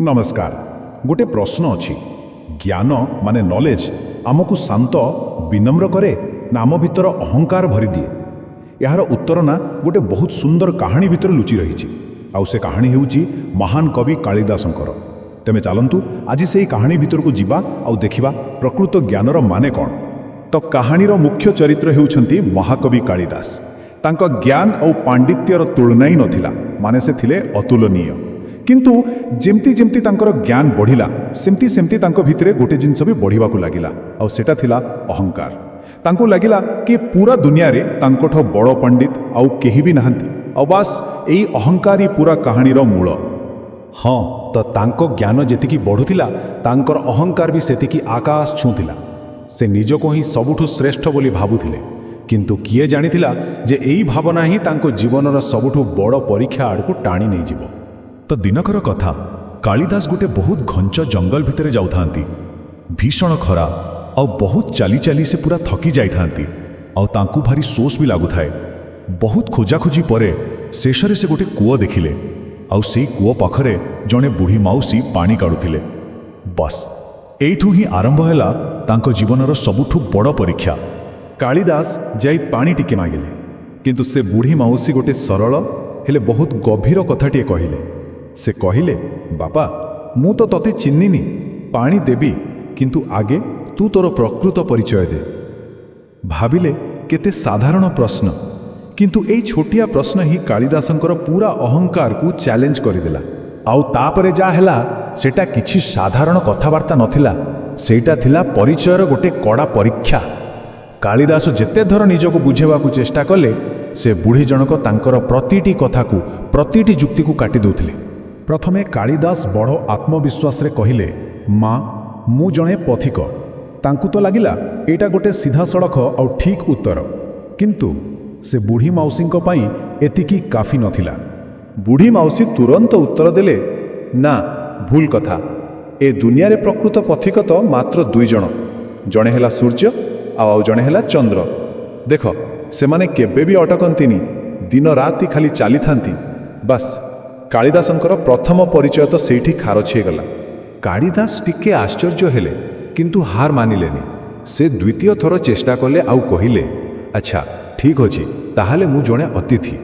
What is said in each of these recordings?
नमस्कार। गोटे प्रश्न अच्छी ज्ञान माने नॉलेज आमको शांत विनम्र करे ना आम भितर अहंकार भरी दिए। यार उत्तर ना गोटे बहुत सुंदर कहानी भितर लुचि रही आउ से कहानी होउची महान कवि कालिदासंकर। तेमे चलंतु आज से कहानी भितर को जीवा आउ देखिबा प्रकृत ज्ञानर माने कौन। तो कहानीर मुख्य चरित्र हेउछंती महाकवि कालिदास। तांका ज्ञान और पांडित्यर तुलना ही नथिला, माने से थिले अतुलनीय। किंतु जेमती जेमती तांकर ज्ञान बढ़िला सेमती सेमती तांको भितरे गोटे जिनस भी बढ़िबाकू लागिला आउ सेटा थिला अहंकार। तांको लागिला कि पूरा दुनिया रे तांकोठो बड़ पंडित आउ केही भी नाहंती आउ बास एई अहंकार ही पूरा कहानीर मूल। हाँ, तो तांको ज्ञान जेतिकी बढ़ुथिला तांकर अहंकार भी सेतिकी आकाश छुँथिला। से निजको ही सबुठु श्रेष्ठ बोली भाबुथिले, किंतु किए जानिथिला जे एई भावना ही तांको जीवनर सबुठु बड़ परीक्षा आड़कू टाणी नहीं जिवो। तो दिनकर कथा कालिदास गोटे बहुत घंच जंगल भितरे जाउथांती। भीषण खरा और बहुत चाली चाली से पूरा थकी जाइथांती और तांकू भारी सोच भी लागुथाए। बहुत खोजाखोजी परे शेषरे से गोटे कूओ देखिले आउ सेई कूओ पाखरे जणे बुढ़ी माउसी पानी काढुथिले। बस एइथु ही आरंभ हैला तांको जीवनर सबुठु बड़ परीक्षा। कालिदास जाई पानी टिके मागिले, किंतु से बुढ़ी माउसी गोटे सरल हेले बहुत गभीर कथाटिए कहिले। से कहिले, बापा मु तो तते चिन्निनी, पानी देबी किंतु आगे तू तोर प्रकृत परिचय दे। भाविले केते साधारण प्रश्न, किंतु एई छोटिया प्रश्न ही कालिदासंकर पूरा अहंकार को चैलेंज करिदेला। आउ तापरे जा हैला सेटा किछि साधारण कथावार्ता नथिला, सेटा थिला परिचयर गोटे कड़ा परीक्षा। कालिदास जेते थर निजको बुझेबाकू चेष्टा कले से बुढ़ी जनक तांकर प्रतिटी कथा को प्रतिटी जुक्ति को काटी दउथिले। प्रथमे कालिदास बड़ आत्मविश्वास रे कहिले, माँ मु जणे पथिक। तांकू तो लागिला एटा गोटे सीधा सड़क और ठीक उत्तर, किंतु से बुढ़ी माउसींको पई एतिकी काफी नथिला। बुढ़ी माउसी तुरंत उत्तर देले, ना भूल कथा, ए दुनिया रे प्रकृत पथिक तो मात्र दुई जण, जणे हैला सूर्य आउ जणे हैला चंद्र। देख सेमाने केबे भी अटकंतीनी, दिन राति खाली चाली थांती। बस कालिदासंकर प्रथम परिचय तो सेठी खारछ हे गला। कालिदास टिके आश्चर्य हेले, किंतु हार मानिलेनी। से द्वितीय थर चेष्टा कले आउ कहिले, अच्छा ठीक अछि, ताहाले मु जणे अतिथि।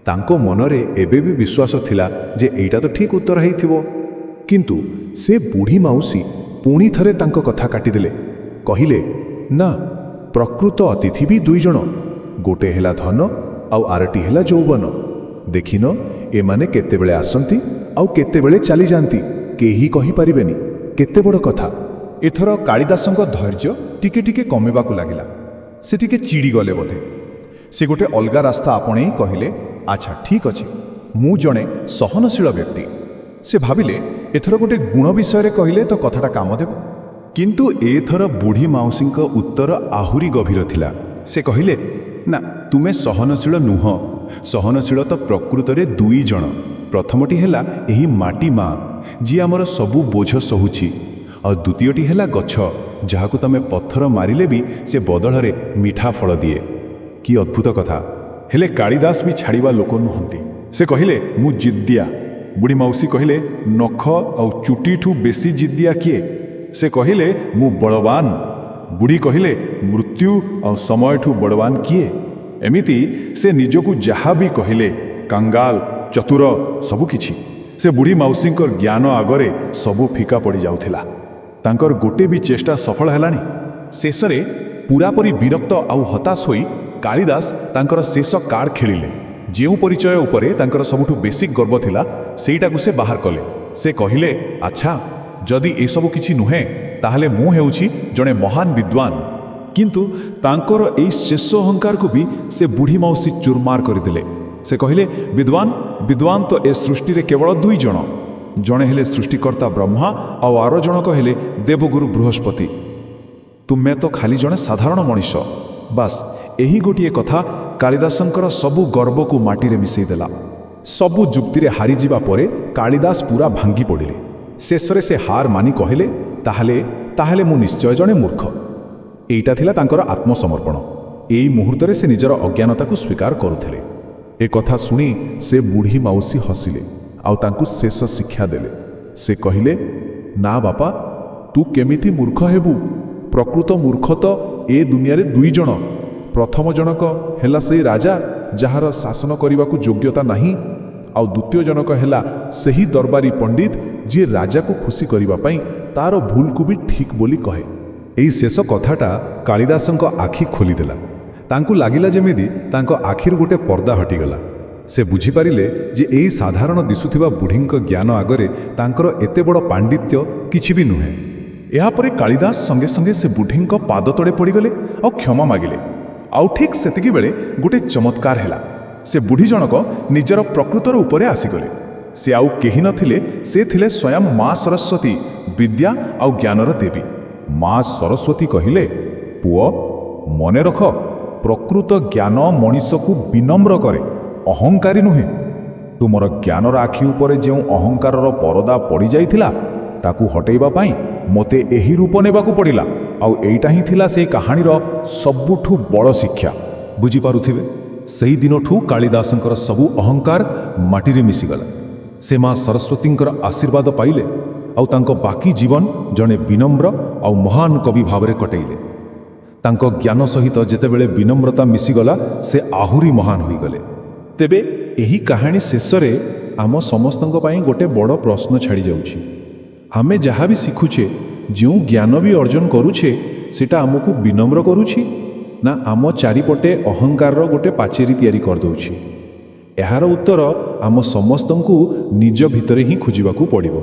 तांको मनरे एबे भी विश्वास थिला जे एइटा तो ठीक उत्तर हेइथिबो, किंतु से बुढ़ी माउसी पुणी थरे तांको कथा काटिदेले। कहिले, ना प्रकृत अतिथि भी दुई जण, गोटे हेला धन आउ आरटी हेला यौवन। देखिन एमाने केतेबेले आसंती आउ केतेबेले चली जांती, केही कहि परिबेनी। केते बड़ कथा। एथर कालिदासंक धैर्य टिके टिके कमेबाकू लागिला। से टिके चिड़ी गले बोधे। से गोटे अलगा रास्ता आपणे कहिले, अच्छा ठीक अछि, मु जणे सहनशील व्यक्ति। से भाविले एथर गोटे गुण विषय कहिले तो कथाटा काम देबो। किंतु एथर बुढ़ी माउसींक उत्तर आहुरी गभीर थिला। से कहिले, ना तुमे सहनशील नुह, सहनशील तो प्रकृत रे दुई जण। प्रथमटी हेला एही माटी माँ जी आमर सबु बोझ सहुची, और द्वितीयटी हेला गछ जहाकू तमे पत्थर मारिले भी से बदल रे मीठा फल दिए। कि अद्भुत कथा। हेले कालिदास भी छाड़िबा लोक नुहंती। से कहिले, मु जिद्दिया। बुढ़ी माउसी कहिले, नख और चुटीठू बेसी जिद्दिया किए? से कहिले, मु बलवान। बुढ़ी कहिले, मृत्यु और समयठू बड़वान किए? एमिति से निजकू जहा भी कहिले, कंगाल चतुर सबु किछि। से बुढ़ी माउसींकर ज्ञान आगरे सबु फीका पड़ी जाउथिला। तांकर गोटे भी चेष्टा सफल हेलानी। शेषरे पूरापरी विरक्त आउ हताश होई कालिदास तांकर शेष कार्ड खेलिले। जेउ परिचय उपरे तांकर सबुठू बेसिक गर्व थिला सेइटाकू से बाहर कले। से कहिले, अच्छा जदि ए सबु किछि नुहे ताहले मु हेउछि जणे महान विद्वान। किंतु तांकर एई शेष अहंकार को भी से बुढ़ी माउसी चुरमार करदेले। से कहिले, विद्वान विद्वान तो ए सृष्टि रे केवल दुई जण, जणे हेले सृष्टिकर्ता ब्रह्मा और आरो जनक हेले देवगुरु बृहस्पति। तुमे तो खाली जणे साधारण मनीष। बास एही गोटिए कथा कालिदासंकर सबु गर्व को माटी रे मिसई देला। सबु जुक्ति रे हारी जिबा परे कालिदास पूरा भांगी पड़िले। शेषरे से हार मानी कहिले, ताहले मु निश्चय जणे मूर्ख। एइटा थिला तांकर आत्मसमर्पण। एई मुहूर्तरे से निजर अज्ञानता को स्वीकार करुथिले। ए कथा सुनी से बुढ़ी माउसी हसिले आउ तांकू शेष शिक्षा देले। ସେ କହିଲେ, ନା ବାପା, ତୁ କେମିତି ମୂର୍ଖ ହେବୁ? ପ୍ରକୃତ ମୂର୍ଖ ତ ଏ ଦୁନିଆରେ ଦୁଇ ଜଣ। ପ୍ରଥମ ଜଣକ ହେଲା ସେଇ ରାଜା ଯାହାର ଶାସନ କରିବାକୁ ଯୋଗ୍ୟତା ନାହିଁ, ଆଉ ଦ୍ୱିତୀୟ ଜଣକ ହେଲା ସେହି ଦରବାରୀ ପଣ୍ଡିତ ଯିଏ ରାଜାକୁ ଖୁସି କରିବା ପାଇଁ ତାର ଭୁଲକୁ ବି ଠିକ୍ ବୋଲି କହେ। ଏହି ଶେଷ କଥାଟା କାଳିଦାସଙ୍କ ଆଖି ଖୋଲିଦେଲା। ତାଙ୍କୁ ଲାଗିଲା ଯେମିତି ତାଙ୍କ ଆଖିରୁ ଗୋଟେ ପର୍ଦ୍ଦା ହଟିଗଲା। ସେ ବୁଝିପାରିଲେ ଯେ ଏହି ସାଧାରଣ ଦିଶୁଥିବା ବୁଢ଼ୀଙ୍କ ଜ୍ଞାନ ଆଗରେ ତାଙ୍କର ଏତେ ବଡ଼ ପାଣ୍ଡିତ୍ୟ କିଛି ବି ନୁହେଁ। ଏହାପରେ କାଳିଦାସ ସଙ୍ଗେ ସଙ୍ଗେ ସେ ବୁଢ଼ୀଙ୍କ ପାଦ ତଳେ ପଡ଼ିଗଲେ ଆଉ କ୍ଷମା ମାଗିଲେ। ଆଉ ଠିକ୍ ସେତିକି ବେଳେ ଗୋଟେ ଚମତ୍କାର ହେଲା। ସେ ବୁଢ଼ୀ ଜଣକ ନିଜର ପ୍ରକୃତ ରୂପରେ ଆସିଗଲେ। ସେ ଆଉ କେହି ନଥିଲେ, ସେ ଥିଲେ ସ୍ୱୟଂ ମା ସରସ୍ୱତୀ, ବିଦ୍ୟା ଆଉ ଜ୍ଞାନର ଦେବୀ। ମା ସରସ୍ୱତୀ କହିଲେ, ପୁଅ, ମନେ ରଖ, ପ୍ରକୃତ ଜ୍ଞାନ ମଣିଷକୁ ବିନମ୍ର କରେ, ଅହଙ୍କାରୀ ନୁହେଁ। ତୁମର ଜ୍ଞାନର ଆଖି ଉପରେ ଯେଉଁ ଅହଙ୍କାରର ପରଦା ପଡ଼ିଯାଇଥିଲା, ତାକୁ ହଟେଇବା ପାଇଁ ମୋତେ ଏହି ରୂପ ନେବାକୁ ପଡ଼ିଲା। ଆଉ ଏଇଟା ହିଁ ଥିଲା ସେଇ କାହାଣୀର ସବୁଠୁ ବଡ଼ ଶିକ୍ଷା। ବୁଝିପାରୁଥିବେ, ସେହି ଦିନଠୁ କାଳିଦାସଙ୍କର ସବୁ ଅହଙ୍କାର ମାଟିରେ ମିଶିଗଲା। ସେ ମା ସରସ୍ୱତୀଙ୍କର ଆଶୀର୍ବାଦ ପାଇଲେ ଆଉ ତାଙ୍କ ବାକି ଜୀବନ ଜଣେ ବିନମ୍ର ଆଉ ମହାନ କବି ଭାବରେ କଟେଇଲେ। ତାଙ୍କ ଜ୍ଞାନ ସହିତ ଯେତେବେଳେ ବିନମ୍ରତା ମିଶିଗଲା, ସେ ଆହୁରି ମହାନ ହୋଇଗଲେ। ତେବେ ଏହି କାହାଣୀ ଶେଷରେ ଆମ ସମସ୍ତଙ୍କ ପାଇଁ ଗୋଟେ ବଡ଼ ପ୍ରଶ୍ନ ଛାଡ଼ିଯାଉଛି। ଆମେ ଯାହା ବି ଶିଖୁଛେ, ଯେଉଁ ଜ୍ଞାନ ବି ଅର୍ଜନ କରୁଛେ, ସେଟା ଆମକୁ ବିନମ୍ର କରୁଛି ନା ଆମ ଚାରିପଟେ ଅହଙ୍କାରର ଗୋଟେ ପାଚେରୀ ତିଆରି କରିଦେଉଛି? ଏହାର ଉତ୍ତର ଆମ ସମସ୍ତଙ୍କୁ ନିଜ ଭିତରେ ହିଁ ଖୋଜିବାକୁ ପଡ଼ିବ।